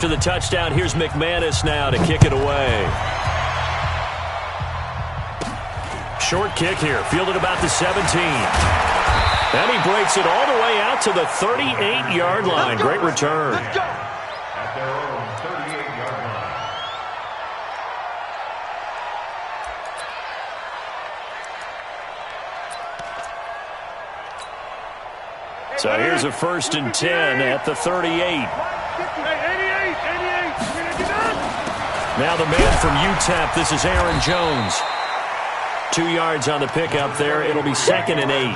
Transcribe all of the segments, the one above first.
After the touchdown, here's McManus now to kick it away. Short kick here, fielded about the 17. And he breaks it all the way out to the 38-yard line. Great return. At their own 38-yard line. So here's a 1st and 10 at the 38. Now the man from UTEP, this is Aaron Jones. 2 yards on the pickup there. It'll be 2nd and 8.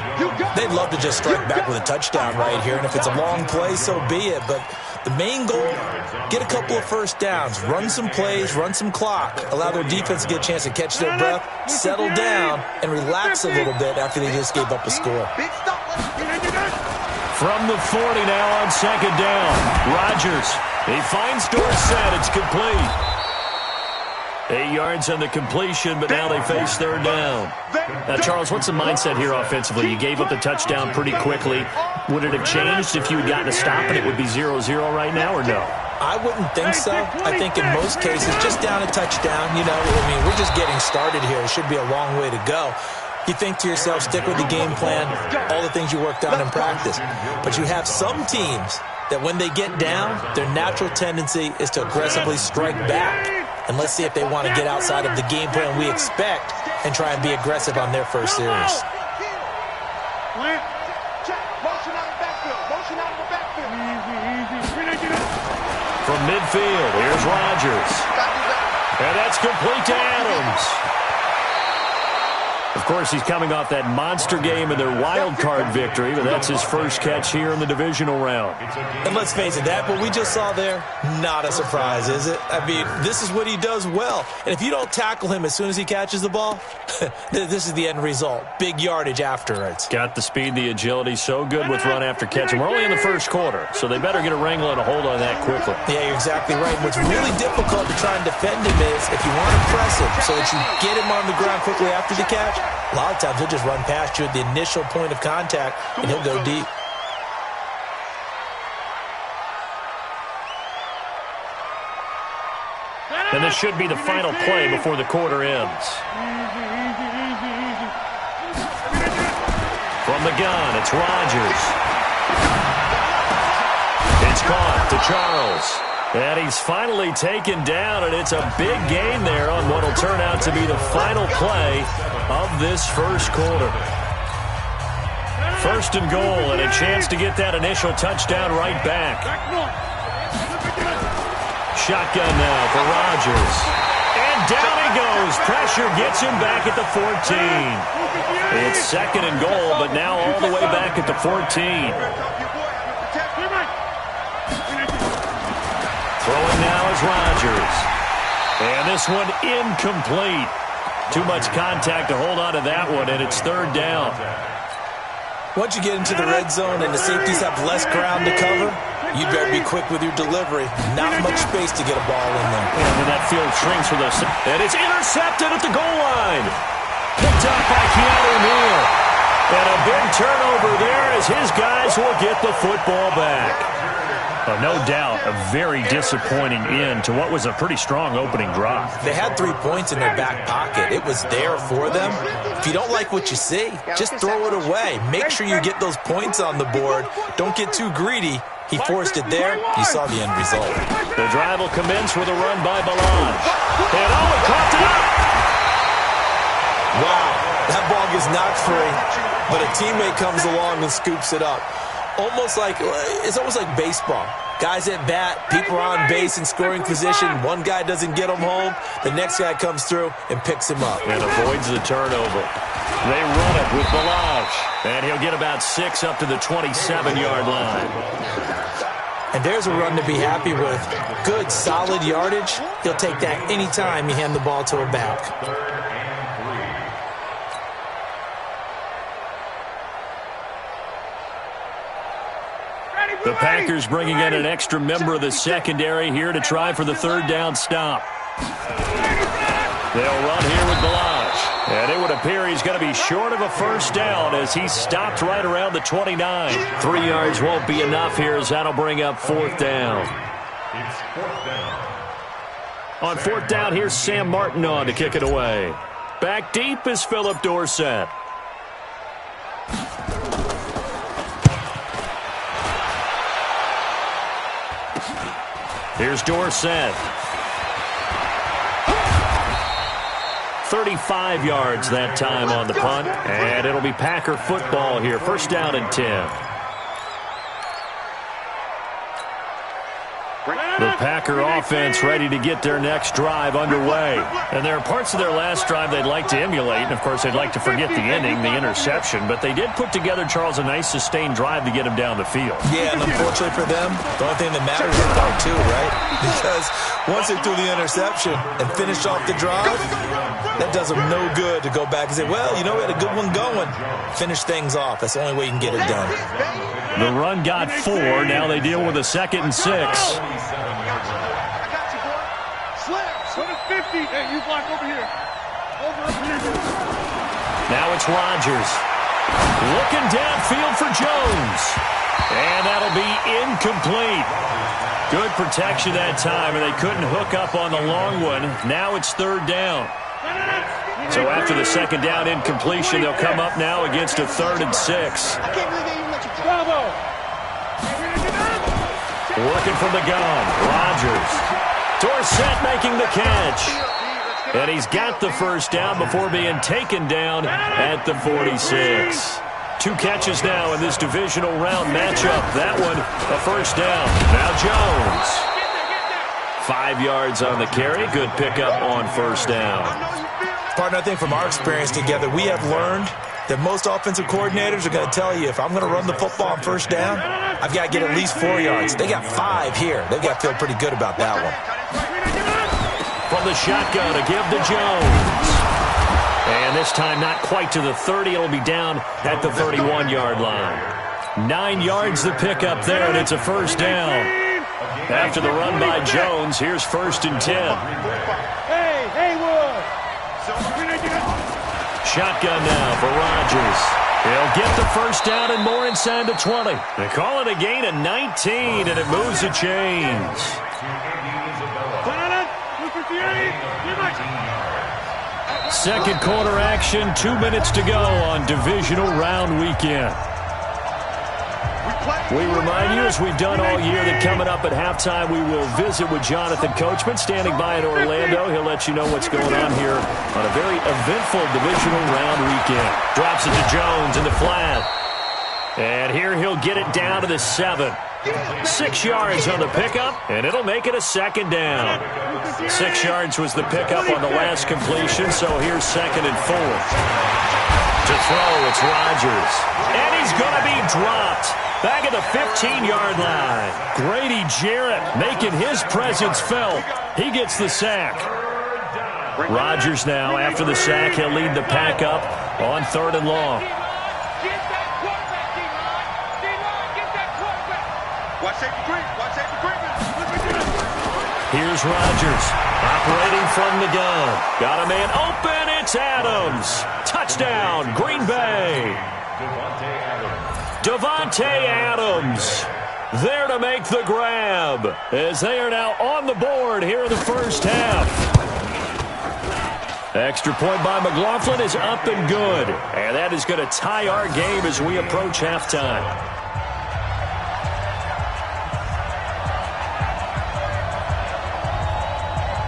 They'd love to just strike back with a touchdown right here, and if it's a long play, so be it. But the main goal, get a couple of first downs, run some plays, run some clock, allow their defense to get a chance to catch their breath, settle down, and relax a little bit after they just gave up a score. From the 40 now on 2nd down. Rodgers, he finds Dorsett. It's complete. 8 yards on the completion, but now they face 3rd down. Now, Charles, what's the mindset here offensively? You gave up the touchdown pretty quickly. Would it have changed if you had gotten a stop and it would be 0-0 right now, or no? I wouldn't think so. I think in most cases, just down a touchdown, we're just getting started here. It should be a long way to go. You think to yourself, stick with the game plan, all the things you worked on in practice. But you have some teams that when they get down, their natural tendency is to aggressively strike back. And let's see if they want to get outside of the game plan we expect and try and be aggressive on their first series. From midfield, here's Rodgers. And that's complete to Adams. Of course, he's coming off that monster game in their wild card victory, but that's his first catch here in the divisional round. And let's face it, that what we just saw there, not a surprise, is it? I mean, this is what he does well. And if you don't tackle him as soon as he catches the ball, this is the end result. Big yardage afterwards. Got the speed, the agility, so good with run after catch. And we're only in the first quarter, so they better get a wrangle and a hold on that quickly. Yeah, you're exactly right. What's really difficult to try and defend him is if you want to press him so that you get him on the ground quickly after the catch, a lot of times he'll just run past you at the initial point of contact, and he'll go deep. And this should be the final play before the quarter ends. From the gun, it's Rodgers. It's caught to Charles. And he's finally taken down, and it's a big gain there on what will turn out to be the final play of this first quarter. 1st and goal, and a chance to get that initial touchdown right back. Shotgun now for Rodgers. And down he goes. Pressure gets him back at the 14. It's 2nd and goal, but now all the way back at the 14. Throwing now is Rodgers. And this one incomplete. Too much contact to hold on to that one, and it's 3rd down. Once you get into the red zone and the safeties have less ground to cover, you better be quick with your delivery. Not much space to get a ball in there. And then that field shrinks for those. And it's intercepted at the goal line. Picked up by Keanu Neal. And a big turnover there as his guys will get the football back. No doubt, a very disappointing end to what was a pretty strong opening drive. They had 3 points in their back pocket. It was there for them. If you don't like what you see, just throw it away. Make sure you get those points on the board. Don't get too greedy. He forced it there. You saw the end result. The drive will commence with a run by Balaj. And he caught it up. Wow, that ball gets knocked free, but a teammate comes along and scoops it up. It's almost like baseball. Guys at bat, people are on base in scoring position. One guy doesn't get him home. The next guy comes through and picks him up. And avoids the turnover. They run it with Balaj. And he'll get about 6 up to the 27-yard line. And there's a run to be happy with. Good, solid yardage. He'll take that anytime you hand the ball to a back. The Packers bringing in an extra member of the secondary here to try for the 3rd down stop. They'll run here with Balaj. And it would appear he's going to be short of a 1st down as he stopped right around the 29. 3 yards won't be enough here as that'll bring up 4th down. It's fourth down. On fourth down, here's Sam Martin on to kick it away. Back deep is Philip Dorsett. Here's Dorsett. 35 yards that time on the punt, and it'll be Packer football here. First down and 10. The Packer offense ready to get their next drive underway. And there are parts of their last drive they'd like to emulate. And, of course, they'd like to forget the ending, the interception. But they did put together, Charles, a nice sustained drive to get him down the field. Yeah, and unfortunately for them, the only thing that matters is part two, right? Because once they threw the interception and finished off the drive, that does them no good to go back and say, well, you know, we had a good one going. Finish things off. That's the only way you can get it done. The run got 4. Now they deal with a 2nd and 6. Hey, you block over here. Over here. Now it's Rodgers. Looking downfield for Jones. And that'll be incomplete. Good protection that time, and they couldn't hook up on the long one. Now it's third down. So after the second down incompletion, they'll come up now against a 3rd and 6. Bravo. Working from the gun, Rodgers. Dorsett making the catch. And he's got the first down before being taken down at the 46. 2 catches now in this divisional round matchup. That one, a first down. Now Jones. 5 yards on the carry. Good pickup on first down. Partner, I think from our experience together, we have learned that most offensive coordinators are going to tell you, if I'm going to run the football on first down, I've got to get at least 4 yards. They got 5 here. They've got to feel pretty good about that one. From the shotgun, a give to Jones. And this time not quite to the 30. It'll be down at the 31-yard line. 9 yards the pickup there, and it's a first down. After the run by Jones, here's first and 10. Hey, Haywood. Shotgun now for Rodgers. He'll get the first down and more inside the 20. They call it a gain of 19, and it moves the chains. Second quarter action, 2 minutes to go on divisional round weekend. We remind you, as we've done all year, that coming up at halftime, we will visit with Jonathan Coachman, standing by in Orlando. He'll let you know what's going on here on a very eventful divisional round weekend. Drops it to Jones in the flat. And here he'll get it down to the 7. 6 yards on the pickup, and it'll make it a second down. 6 yards was the pickup on the last completion, so here's 2nd and 4. To throw, it's Rodgers. And he's going to be dropped. Back at the 15-yard line. Grady Jarrett making his presence felt. He gets the sack. Rodgers now, after the sack, he'll lead the pack up on 3rd and long. Here's Rodgers, operating from the gun. Got a man open, it's Adams. Touchdown, Green Bay. Davante Adams there to make the grab as they are now on the board here in the first half. Extra point by McLaughlin is up and good. And that is going to tie our game as we approach halftime.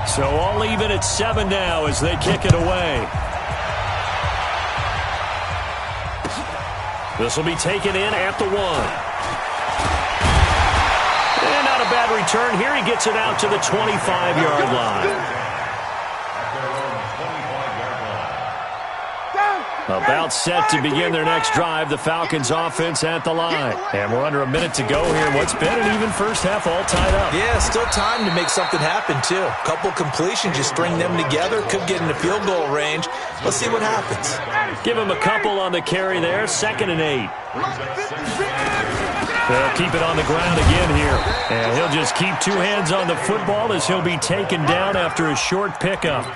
So all even at 7 now as they kick it away. This will be taken in at the 1. And not a bad return here. He gets it out to the 25-yard line. About set to begin their next drive. The Falcons offense at the line. And we're under a minute to go here. What's been an even first half all tied up. Yeah, still time to make something happen, too. A couple completions, you string them together. Could get in the field goal range. Let's see what happens. Give him a couple on the carry there. 2nd and 8. They'll keep it on the ground again here. And he'll just keep 2 hands on the football as he'll be taken down after a short pickup.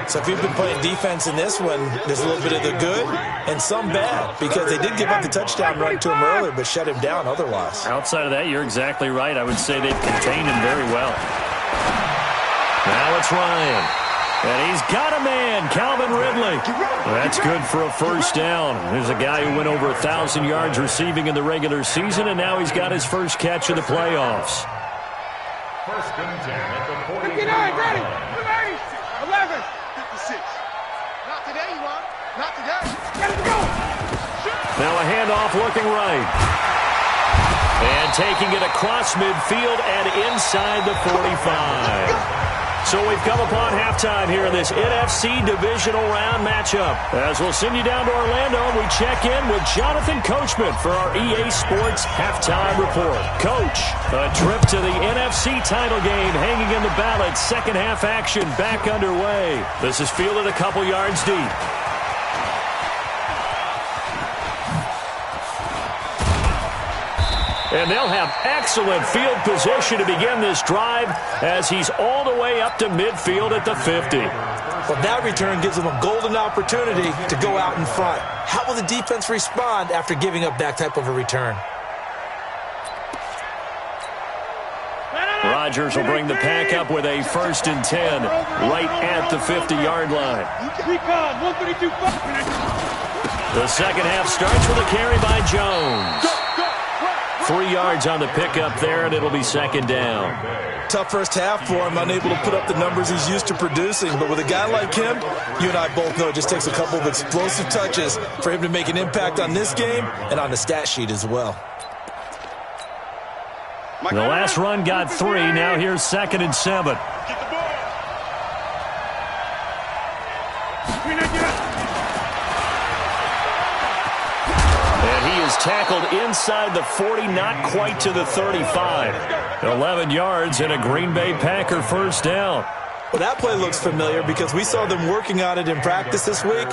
So if you've been playing defense in this one, there's a little bit of the good and some bad, because they did give up the touchdown run to him earlier but shut him down otherwise. Outside of that, you're exactly right. I would say they've contained him very well. Now it's Ryan. And he's got a man, Calvin Ridley. That's good for a first down. There's a guy who went over 1,000 yards receiving in the regular season, and now he's got his first catch in the playoffs. First and 10 at the 49. Ready. 11. 56. Not today, you want? Not today. Let's go. Now a handoff looking right. And taking it across midfield and inside the 45. So we've come upon halftime here in this NFC divisional round matchup. As we'll send you down to Orlando, we check in with Jonathan Coachman for our EA Sports Halftime Report. Coach, a trip to the NFC title game hanging in the balance. Second half action back underway. This is fielded a couple yards deep. And they'll have excellent field position to begin this drive as he's all the way up to midfield at the 50. Well, that return gives them a golden opportunity to go out in front. How will the defense respond after giving up that type of a return? Rodgers will bring the pack up with a first and 10 right at the 50-yard line. The second half starts with a carry by Jones. 3 yards on the pickup there, and it'll be second down. Tough first half for him, unable to put up the numbers he's used to producing. But with a guy like him, you and I both know it just takes a couple of explosive touches for him to make an impact on this game and on the stat sheet as well. The last run got 3. Now here's second and 7. Tackled inside the 40, not quite to the 35. 11 yards and a Green Bay Packer first down. Well, that play looks familiar because we saw them working on it in practice this week.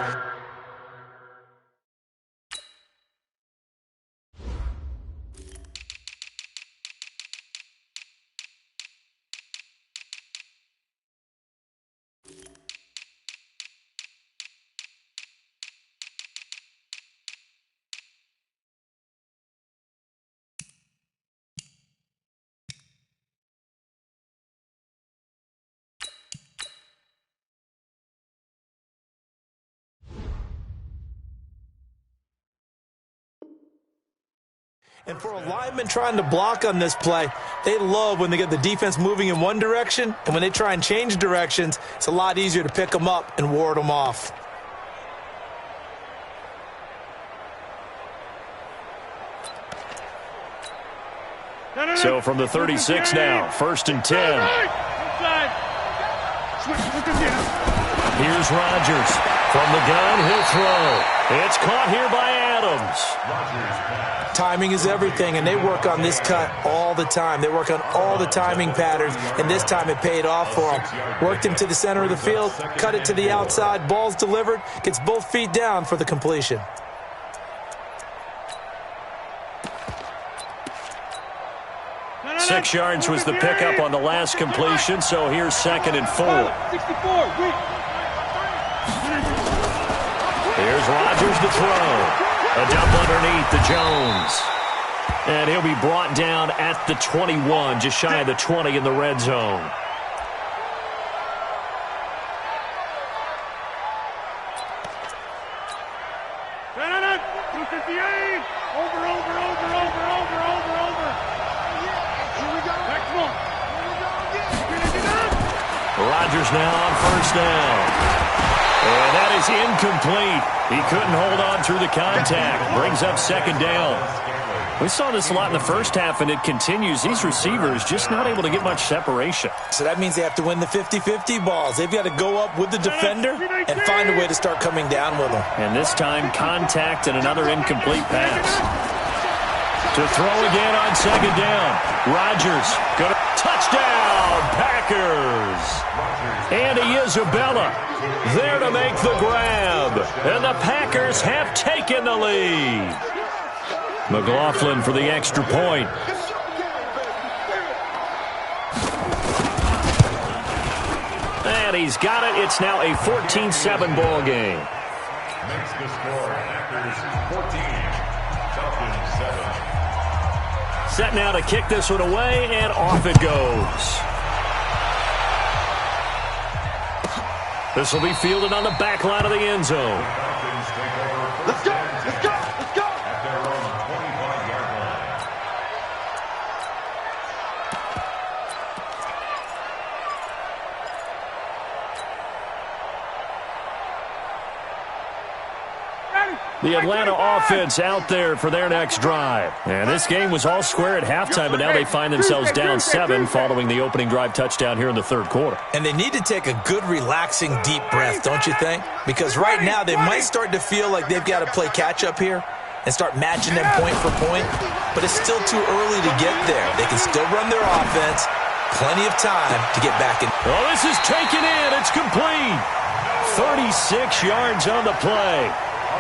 And for a lineman trying to block on this play, they love when they get the defense moving in one direction, and when they try and change directions, it's a lot easier to pick them up and ward them off. So from the 36 now, first and 10. Here's Rodgers. From the gun, he'll throw. It's caught here by Adams. Timing is everything, and they work on this cut all the time. They work on all the timing patterns, and this time it paid off for them. Worked him to the center of the field, cut it to the outside, ball's delivered, gets both feet down for the completion. Six yards was the pickup on the last completion, so here's second and 4. Here's Rodgers to throw. A dump underneath to Jones. And he'll be brought down at the 21, just shy of the 20 in the red zone. Rodgers now on first down. And that is incomplete. He couldn't hold on through the contact. Brings up second down. We saw this a lot in the first half, and it continues. These receivers just not able to get much separation. So that means they have to win the 50-50 balls. They've got to go up with the defender and find a way to start coming down with them. And this time, contact and another incomplete pass. To throw again on second down. Rodgers, going to touchdown, Packers. Andy Isabella there to make the grab. And the Packers have taken the lead. McLaughlin for the extra point. And he's got it. It's now a 14-7 ball game. Makes the score Packers 14, Falcons 7. Set now to kick this one away, and off it goes. This will be fielded on the back line of the end zone. Let's go! Let's go! Let's go! At their own 25-yard line. The Atlanta offense out there for their next drive. And this game was all square at halftime, but now they find themselves down 7 following the opening drive touchdown here in the third quarter. And they need to take a good, relaxing, deep breath, don't you think? Because right now they might start to feel like they've got to play catch-up here and start matching them point for point, but it's still too early to get there. They can still run their offense. Plenty of time to get back in. Oh, this is taken in. It's complete. 36 yards on the play.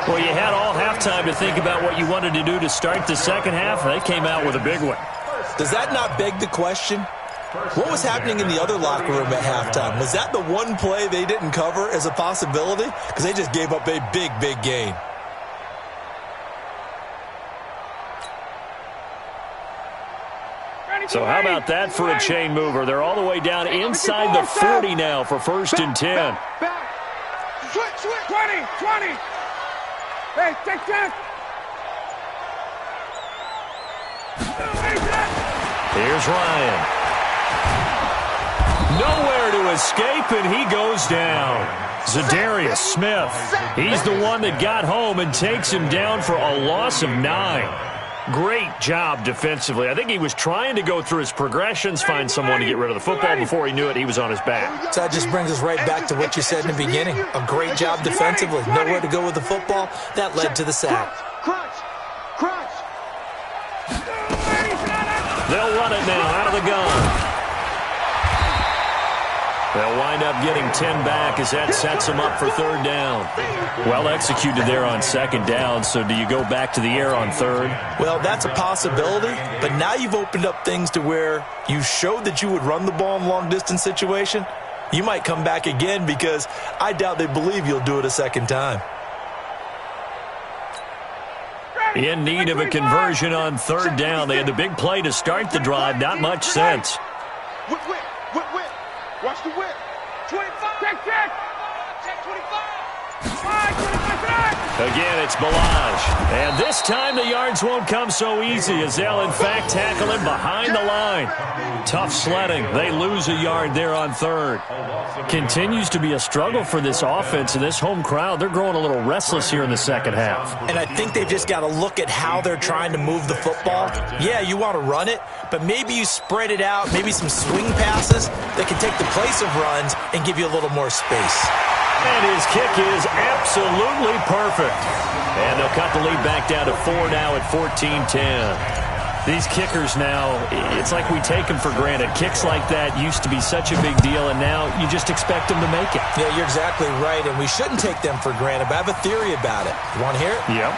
Well, you had all halftime to think about what you wanted to do to start the second half. They came out with a big one. Does that not beg the question? What was happening in the other locker room at halftime? Was that the one play they didn't cover as a possibility? Because they just gave up a big, big gain. So how about that for a chain mover? They're all the way down inside the 40 now for 1st and 10. Back. Switch. 20. Hey, take that. Here's Ryan. Nowhere to escape, and he goes down. Zadarius Smith. He's the one that got home and takes him down for a loss of 9. Great job defensively. I think he was trying to go through his progressions, find someone to get rid of the football. Before he knew it, he was on his back. So that just brings us right back to what you said in the beginning. A great job defensively. Nowhere to go with the football. That led to the sack. Crunch. They'll run it now out of the gun. They'll wind up getting 10 back as that sets them up for 3rd down. Well executed there on 2nd down, so do you go back to the air on 3rd? Well, that's a possibility, but now you've opened up things to where you showed that you would run the ball in long-distance situation. You might come back again because I doubt they believe you'll do it a 2nd time. In need of a conversion on 3rd down. They had the big play to start the drive. Not much sense. Whip. Watch the whip. 25. Check. 25. Again, it's Balaj. And this time the yards won't come so easy as they'll, in fact, tackle him behind the line. Tough sledding. They lose a yard there on 3rd. Continues to be a struggle for this offense and this home crowd. They're growing a little restless here in the second half. And I think they've just got to look at how they're trying to move the football. Yeah, you want to run it, but maybe you spread it out, maybe some swing passes that can take the place of runs and give you a little more space. And his kick is absolutely perfect. And they'll cut the lead back down to 4 now at 14-10. These kickers now, it's like we take them for granted. Kicks like that used to be such a big deal, and now you just expect them to make it. Yeah, you're exactly right, and we shouldn't take them for granted, but I have a theory about it. You want to hear it? Yep.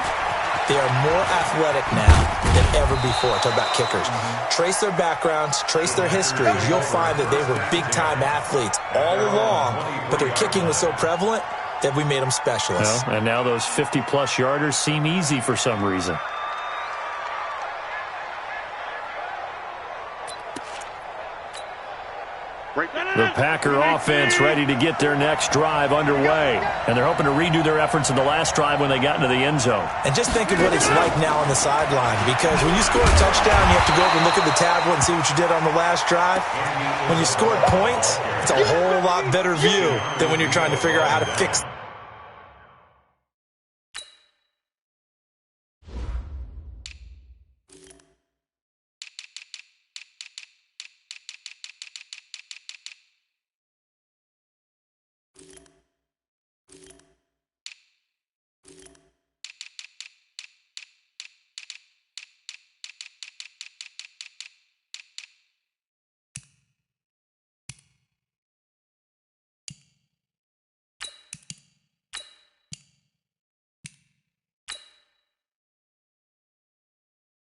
They are more athletic now than ever before. Talk about kickers. Trace their backgrounds, trace their histories. You'll find that they were big-time athletes all along, but their kicking was so prevalent that we made them specialists. Well, and now those 50-plus yarders seem easy for some reason. The Packer offense ready to get their next drive underway. And they're hoping to redo their efforts in the last drive when they got into the end zone. And just think of what it's like now on the sideline, because when you score a touchdown, you have to go over and look at the tablet and see what you did on the last drive. When you scored points, it's a whole lot better view than when you're trying to figure out how to fix it.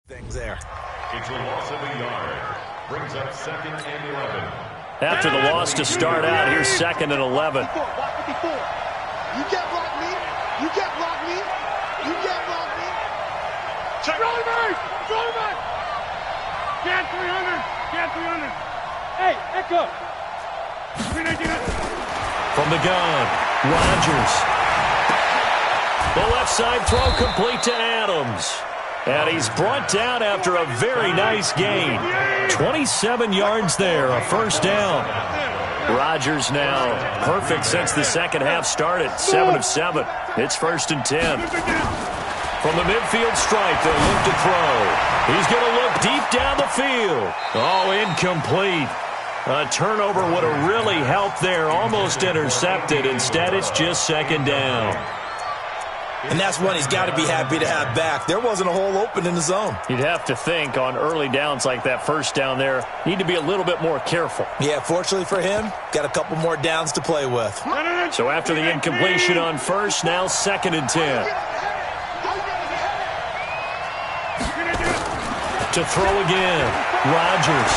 Things there. It's a loss of a yard. Brings up 2nd and 11. After the loss to start out, here's 2nd and 11. 54. You can't block me. You can't block me. You can't block me. Roll back. Roll back. Get 300. Get 300. Hey, Echo. From the gun, Rodgers. The left side throw complete to Adams. And he's brought down after a very nice gain. 27 yards there, a first down. Rodgers now perfect since the second half started. 7 of 7. It's 1st and 10. From the midfield stripe, they'll look to throw. He's going to look deep down the field. Oh, incomplete. A turnover would have really helped there. Almost intercepted. Instead, it's just 2nd down. And that's one he's got to be happy to have back. There wasn't a hole open in the zone. You'd have to think on early downs like that first down there, need to be a little bit more careful. Yeah, fortunately for him, got a couple more downs to play with. So after the incompletion on first, now 2nd and 10. To throw again, Rodgers.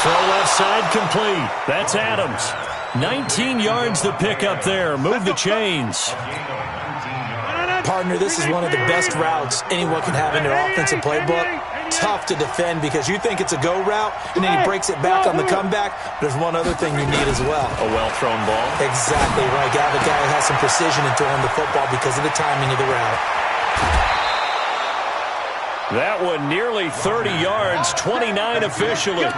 Throw left side complete. That's Adams. 19 yards to pick up there. Move the chains. Partner, this is one of the best routes anyone can have in their offensive playbook. Tough to defend because you think it's a go route, and then he breaks it back on the comeback. There's one other thing you need as well. A well-thrown ball. Exactly right. You have a guy who has some precision in throwing the football because of the timing of the route. That one nearly 30 yards, 29 officially.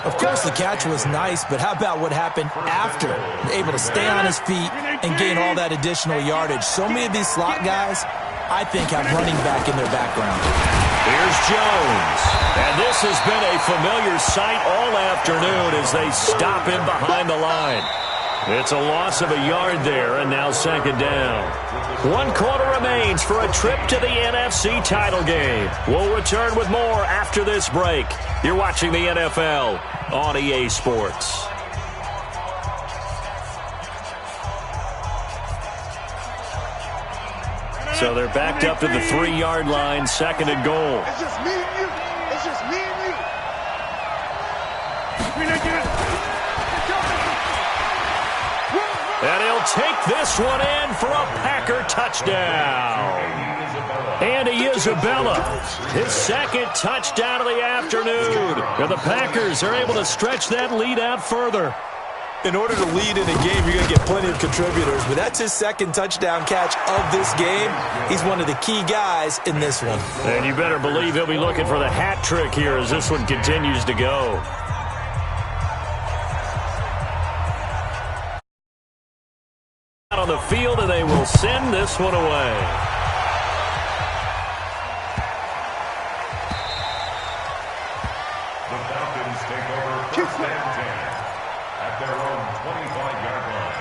Of course, the catch was nice, but how about what happened after? Able to stay on his feet and gain all that additional yardage. So many of these slot guys, I think, have running back in their background. Here's Jones. And this has been a familiar sight all afternoon as they stop him behind the line. It's a loss of a yard there, and now 2nd down. 1 quarter remains for a trip to the NFC title game. We'll return with more after this break. You're watching the NFL on EA Sports. So they're backed up to the 3-yard line, 2nd and goal. It's just me and you. It's just me and you. And he'll take this one in for a Packer touchdown. Andy Isabella, his 2nd touchdown of the afternoon. And the Packers are able to stretch that lead out further. In order to lead in a game, you're going to get plenty of contributors, but that's his 2nd touchdown catch of this game. He's one of the key guys in this one. And you better believe he'll be looking for the hat trick here as this one continues to go. On the field, and they will send this one away. The Falcons take over 1st and 10 at their own 25-yard line.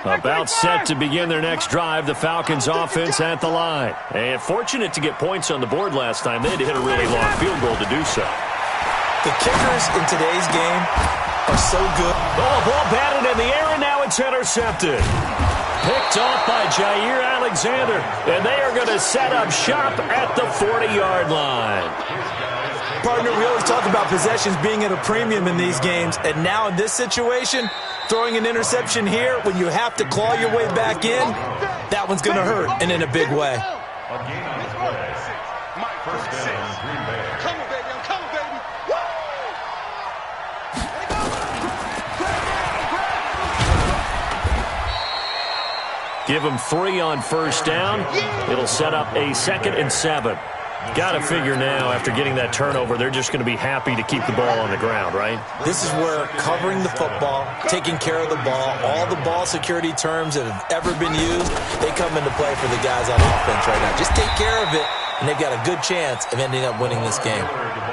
About set to begin their next drive, the Falcons offense at the line. And fortunate to get points on the board last time. They had to hit a really long field goal to do so. The kickers in today's game are so good. Oh, ball batted in the air, and now it's intercepted. Picked off by Jair Alexander, and they are going to set up shop at the 40-yard line. Partner, we always talk about possessions being at a premium in these games, and now in this situation, throwing an interception here when you have to claw your way back in, that one's going to hurt, and in a big way. A gain on the play. 1st down, Green Bay. Come on, baby. I'm coming, baby. Give them 3 on 1st down. It'll set up a 2nd and 7. Got to figure now, after getting that turnover, they're just going to be happy to keep the ball on the ground, right? This is where covering the football, taking care of the ball, all the ball security terms that have ever been used, they come into play for the guys on offense right now. Just take care of it, and they've got a good chance of ending up winning this game.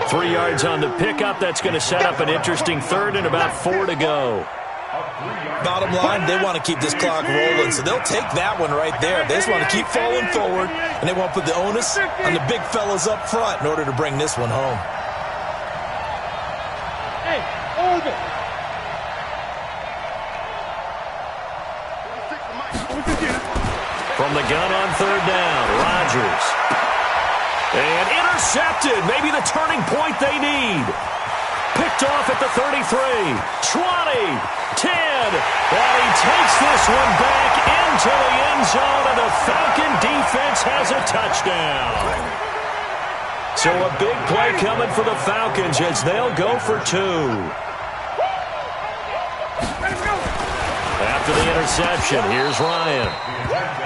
3 yards on the pickup. That's going to set up an interesting 3rd and about 4 to go. Bottom line, they want to keep this clock rolling, so they'll take that one right there. They just want to keep falling forward, and they want to put the onus on the big fellas up front in order to bring this one home. Hey, Orbit. From the gun on third down, Rodgers. And intercepted. Maybe the turning point they need. Picked off at the 33, 20, 10. And he takes this one back into the end zone, and the Falcon defense has a touchdown. So a big play coming for the Falcons as they'll go for 2. After the interception, here's Ryan.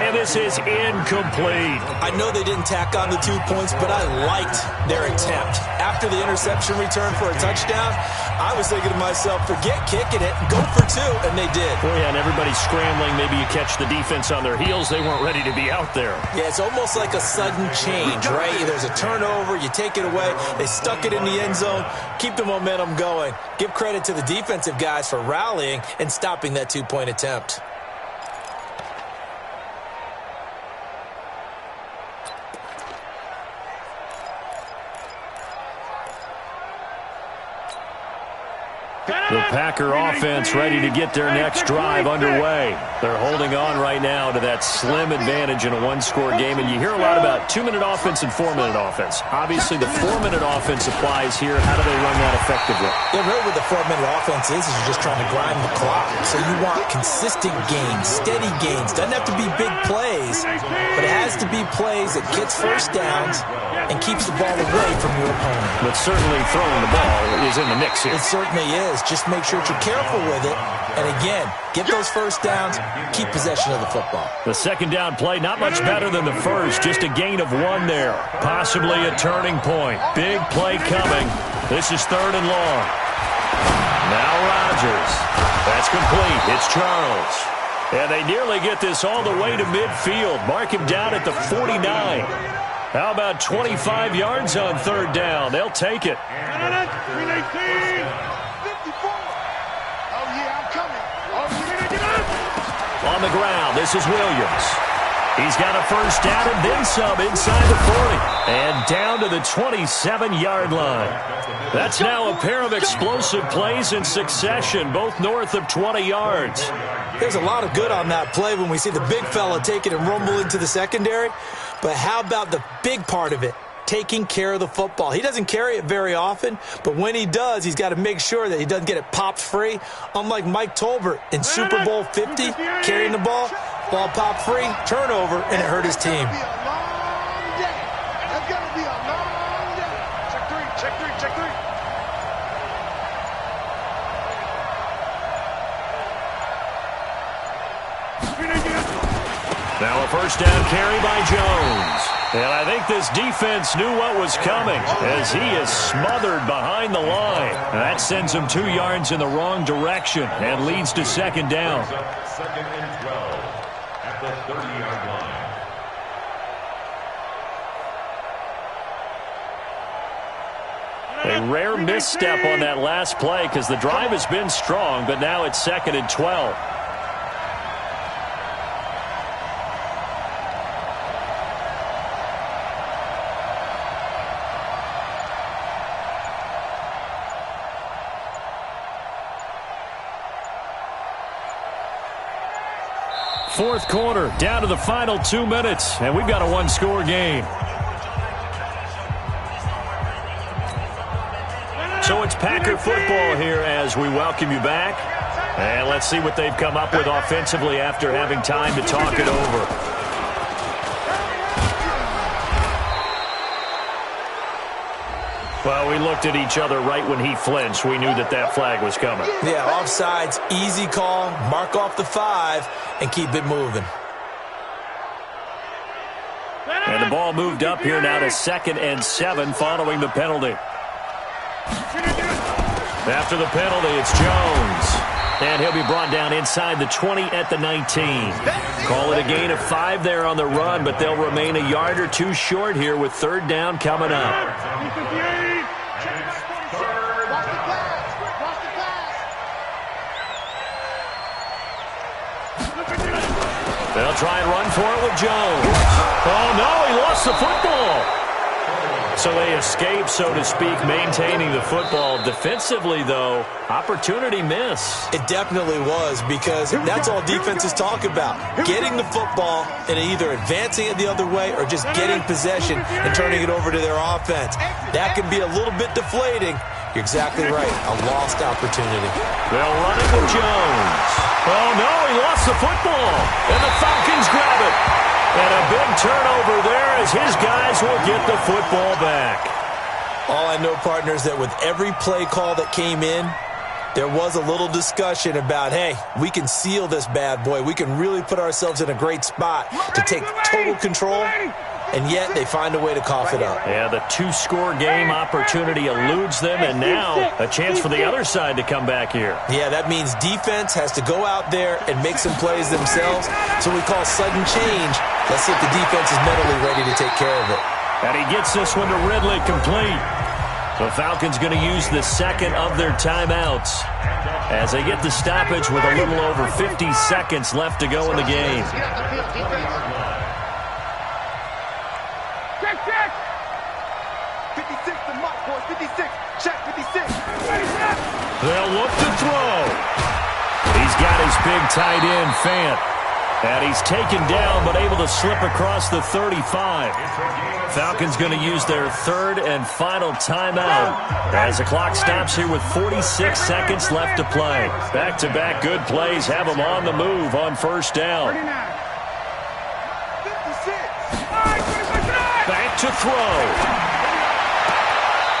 And this is incomplete. I know they didn't tack on the 2 points, but I liked their attempt. After the interception return for a touchdown, I was thinking to myself, forget kicking it, go for 2, and they did. Well, yeah, and everybody's scrambling. Maybe you catch the defense on their heels. They weren't ready to be out there. Yeah, it's almost like a sudden change, right? There's a turnover, you take it away, they stuck it in the end zone, keep the momentum going. Give credit to the defensive guys for rallying and stopping that 2-point attempt. The Packer offense ready to get their next drive underway. They're holding on right now to that slim advantage in a one-score game. And you hear a lot about 2-minute offense and 4-minute offense. Obviously, the 4-minute offense applies here. How do they run that effectively? Yeah, really what the 4-minute offense is you're just trying to grind the clock. So you want consistent gains, steady gains. Doesn't have to be big plays, but it has to be plays that gets first downs and keeps the ball away from your opponent. But certainly throwing the ball is in the mix here. It certainly is. Just make sure that you're careful with it. And again, get those first downs, keep possession of the football. The second down play, not much better than the first. Just a gain of 1 there. Possibly a turning point. Big play coming. This is 3rd and long. Now Rodgers. That's complete. It's Charles. And they nearly get this all the way to midfield. Mark him down at the 49. How about 25 yards on 3rd down? They'll take it. On the ground, this is Williams. He's got a first down and then some inside the 40. And down to the 27-yard line. That's now a pair of explosive plays in succession, both north of 20 yards. There's a lot of good on that play when we see the big fella take it and rumble into the secondary. But how about the big part of it? Taking care of the football. He doesn't carry it very often, but when he does, he's got to make sure that he doesn't get it popped free. Unlike Mike Tolbert in Super Bowl 50, carrying the ball popped free, turnover, and it hurt his team. That's going to be a long day. Check three. Now a first down carry by Jones. And I think this defense knew what was coming as he is smothered behind the line. And that sends him 2 yards in the wrong direction and leads to 2nd down. 2nd and 12 at the 30-yard line. A rare misstep on that last play because the drive has been strong, but now it's 2nd and 12. Fourth quarter, down to the final 2 minutes, and we've got a one-score game. So it's Packer football here as we welcome you back. And let's see what they've come up with offensively after having time to talk it over. Well, we looked at each other right when he flinched. We knew that that flag was coming. Yeah, offsides, easy call, mark off the 5, and keep it moving. And the ball moved up here now to 2nd and 7 following the penalty. After the penalty, it's Jones. And he'll be brought down inside the 20 at the 19. Call it a gain of 5 there on the run, but they'll remain a yard or 2 short here with 3rd down coming up. They'll try and run for it with Jones. Oh, no, he lost the football. So they escape, so to speak, maintaining the football. Defensively, though, opportunity miss. It definitely was, because that's all defenses talk about. Getting the football and either advancing it the other way or just getting possession and turning it over to their offense. That can be a little bit deflating. You're exactly right. A lost opportunity. They'll run it with Jones. Oh, no, he lost the football. And the Falcons grab it. And a big turnover there as his guys will get the football back. All I know, partners, that with every play call that came in, there was a little discussion about, hey, we can seal this bad boy. We can really put ourselves in a great spot to take total control, and yet they find a way to cough it up. Yeah, the two-score game opportunity eludes them, and now a chance for the other side to come back here. Yeah, that means defense has to go out there and make some plays themselves. So we call sudden change. Let's see if the defense is mentally ready to take care of it. And he gets this one to Ridley, complete. The Falcons going to use the second of their timeouts as they get the stoppage with a little over 50 seconds left to go in the game. Check, check. 56 to Mike, boys. 56. Check, 56. They'll look to throw. He's got his big tight end, Fant. And he's taken down but able to slip across the 35. Falcons going to use their third and final timeout as the clock stops here with 46 seconds left to play. Back-to-back good plays have them on the move on first down. 56. Back to throw.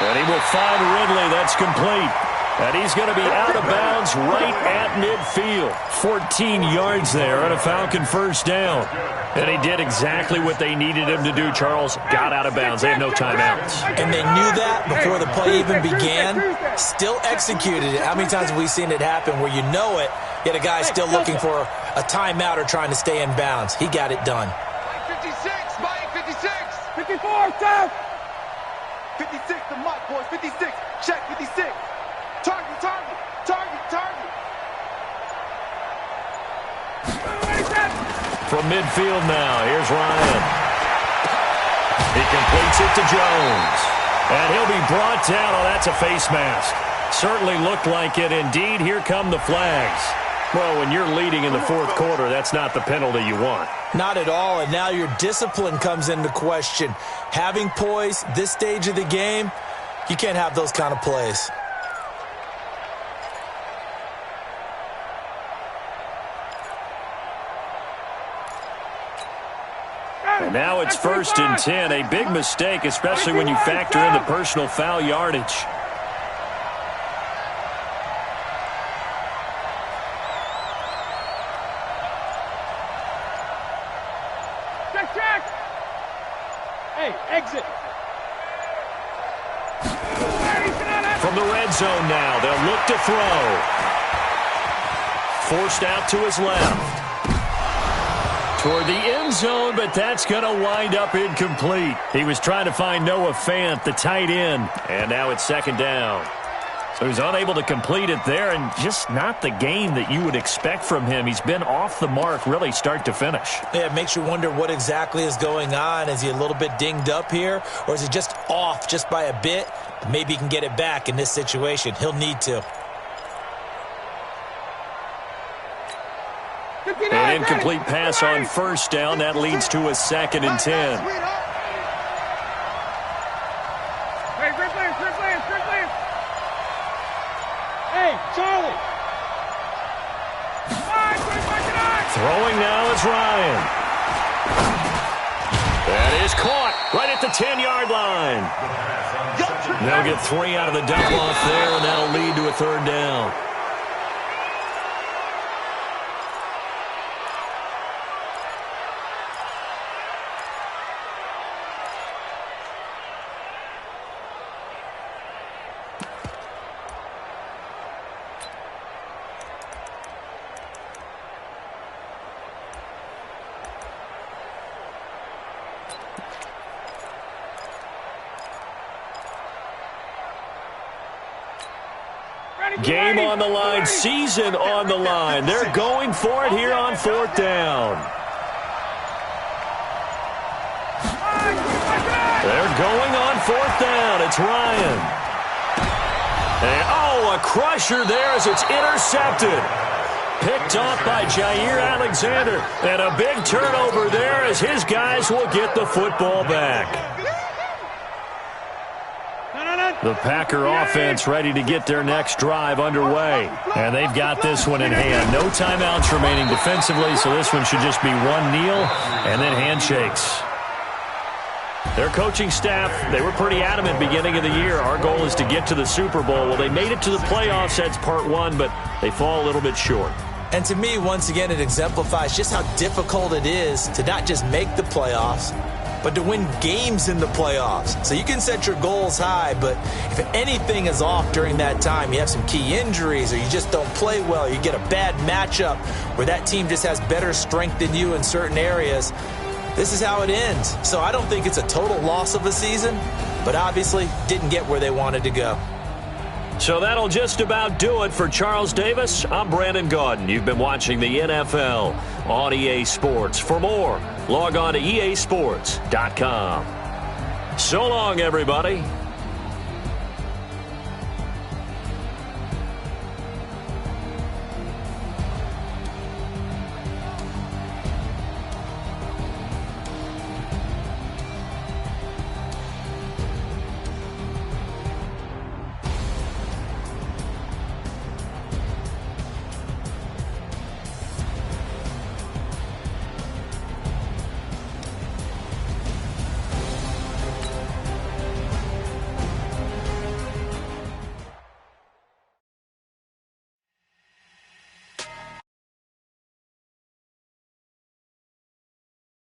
And he will find Ridley. That's complete. And he's going to be out of bounds right at midfield. 14 yards there on a Falcon first down. And he did exactly what they needed him to do, Charles. Got out of bounds. They have no timeouts. And they knew that before the play even began. Still executed it. How many times have we seen it happen where you know it, yet a guy's still looking for a timeout or trying to stay in bounds? He got it done. 56, Mike, 56. 54, Jeff. 56 to Mike, boys. 56. Check, 56. Target, target, target, target. From midfield now, here's Ryan. He completes it to Jones. And he'll be brought down. Oh, that's a face mask. Certainly looked like it. Indeed, here come the flags. Well, when you're leading in the fourth quarter, that's not the penalty you want. Not at all, and now your discipline comes into question. Having poise this stage of the game, you can't have those kind of plays. And now it's 1st and 10. A big mistake, especially when you factor in the personal foul yardage. Check, check. Hey, exit. From the red zone now, they'll look to throw. Forced out to his left. Toward the end zone, but that's going to wind up incomplete. He was trying to find Noah Fant, the tight end, and now it's 2nd down. So he's unable to complete it there, and just not the game that you would expect from him. He's been off the mark really start to finish. Yeah, it makes you wonder what exactly is going on. Is he a little bit dinged up here, or is he just off just by a bit? Maybe he can get it back in this situation. He'll need to. An incomplete pass on first down. That leads to a 2nd and 10. Hey, Ridley. Hey, Charlie. Throwing now is Ryan. That is caught right at the 10-yard line. They'll get 3 out of the dump-off there, and that'll lead to a 3rd down. Game on the line, season on the line. They're going for it here on 4th down. They're going on 4th down. It's Ryan. And, oh, a crusher there as it's intercepted. Picked off by Jair Alexander. And a big turnover there as his guys will get the football back. The Packer offense ready to get their next drive underway. And they've got this one in hand. No timeouts remaining defensively, so this one should just be one kneel and then handshakes. Their coaching staff, they were pretty adamant beginning of the year. Our goal is to get to the Super Bowl. Well, they made it to the playoffs. That's part one, but they fall a little bit short. And to me, once again, it exemplifies just how difficult it is to not just make the playoffs, but to win games in the playoffs. So you can set your goals high, but if anything is off during that time, you have some key injuries or you just don't play well, you get a bad matchup where that team just has better strength than you in certain areas, this is how it ends. So I don't think it's a total loss of a season, but obviously didn't get where they wanted to go. So that'll just about do it for Charles Davis. I'm Brandon Gaudin. You've been watching the NFL on EA Sports. For more, log on to easports.com. So long, everybody.